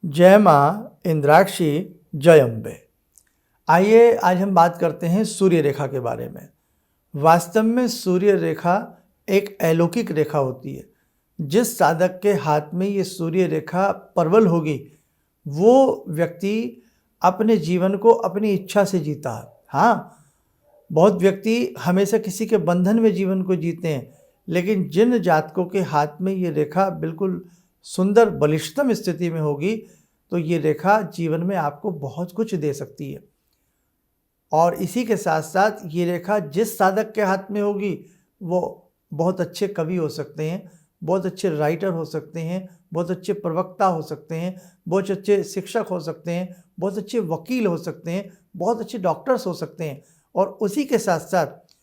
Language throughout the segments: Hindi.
जय माँ इंद्राक्षी जय अम्बे। आइए आज हम बात करते हैं सूर्य रेखा के बारे में। वास्तव में सूर्य रेखा एक अलौकिक रेखा होती है। जिस साधक के हाथ में ये सूर्य रेखा प्रबल होगी वो व्यक्ति अपने जीवन को अपनी इच्छा से जीता है। हाँ, बहुत व्यक्ति हमेशा किसी के बंधन में जीवन को जीते हैं, लेकिन जिन जातकों के हाथ में ये रेखा बिल्कुल सुंदर बलिष्ठतम स्थिति में होगी तो ये रेखा जीवन में आपको बहुत कुछ दे सकती है। और इसी के साथ साथ ये रेखा जिस साधक के हाथ में होगी वो बहुत अच्छे कवि हो सकते हैं, बहुत अच्छे राइटर हो सकते हैं, बहुत अच्छे प्रवक्ता हो सकते हैं, बहुत अच्छे शिक्षक हो सकते हैं, बहुत अच्छे वकील हो सकते हैं, बहुत अच्छे डॉक्टर्स हो सकते हैं। और उसी के साथ साथ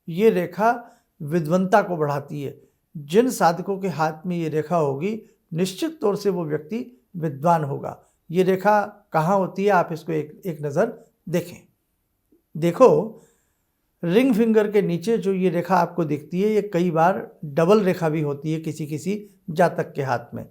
ये रेखा विद्वत्ता को बढ़ाती है। जिन साधकों के हाथ में ये रेखा होगी निश्चित तौर से वो व्यक्ति विद्वान होगा। ये रेखा कहाँ होती है, आप इसको एक नज़र देखें। देखो, रिंग फिंगर के नीचे जो ये रेखा आपको दिखती है ये कई बार डबल रेखा भी होती है किसी किसी जातक के हाथ में।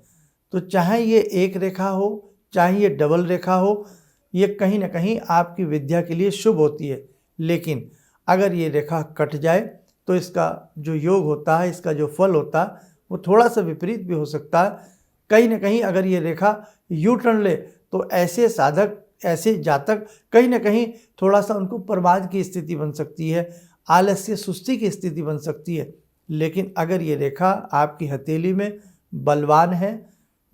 तो चाहे ये एक रेखा हो चाहे ये डबल रेखा हो, ये कहीं ना कहीं आपकी विद्या के लिए शुभ होती है। लेकिन अगर ये रेखा कट जाए तो इसका जो योग होता है, इसका जो फल होता है वो थोड़ा सा विपरीत भी हो सकता है। कहीं ना कहीं अगर ये रेखा यू टर्न ले तो ऐसे साधक, ऐसे जातक कहीं ना कहीं थोड़ा सा उनको प्रमाद की स्थिति बन सकती है, आलस्य सुस्ती की स्थिति बन सकती है। लेकिन अगर ये रेखा आपकी हथेली में बलवान है,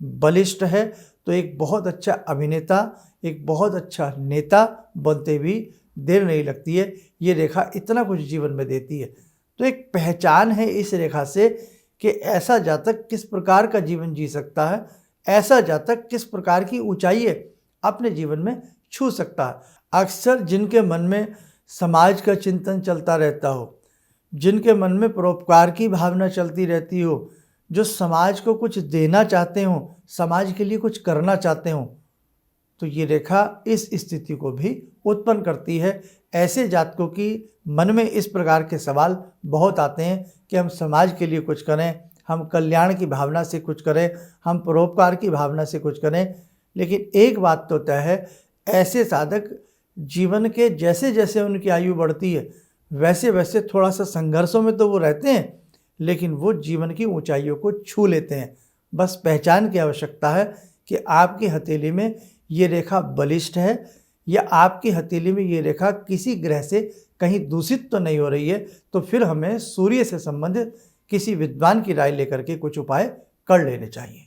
बलिष्ठ है, तो एक बहुत अच्छा अभिनेता, एक बहुत अच्छा नेता बनते भी देर नहीं लगती है। ये रेखा इतना कुछ जीवन में देती है। तो एक पहचान है इस रेखा से कि ऐसा जातक किस प्रकार का जीवन जी सकता है, ऐसा जातक किस प्रकार की ऊंचाई अपने जीवन में छू सकता है। अक्सर जिनके मन में समाज का चिंतन चलता रहता हो, जिनके मन में परोपकार की भावना चलती रहती हो, जो समाज को कुछ देना चाहते हो, समाज के लिए कुछ करना चाहते हो, तो ये रेखा इस स्थिति को भी उत्पन्न करती है। ऐसे जातकों की मन में इस प्रकार के सवाल बहुत आते हैं कि हम समाज के लिए कुछ करें, हम कल्याण की भावना से कुछ करें, हम परोपकार की भावना से कुछ करें। लेकिन एक बात तो तय है, ऐसे साधक जीवन के जैसे जैसे उनकी आयु बढ़ती है वैसे वैसे थोड़ा सा संघर्षों में तो वो रहते हैं, लेकिन वो जीवन की ऊंचाइयों को छू लेते हैं। बस पहचान की आवश्यकता है कि आपकी हथेली में ये रेखा बलिष्ठ है या आपकी हथेली में ये रेखा किसी ग्रह से कहीं दूषित तो नहीं हो रही है। तो फिर हमें सूर्य से संबंधित किसी विद्वान की राय लेकर के कुछ उपाय कर लेने चाहिए।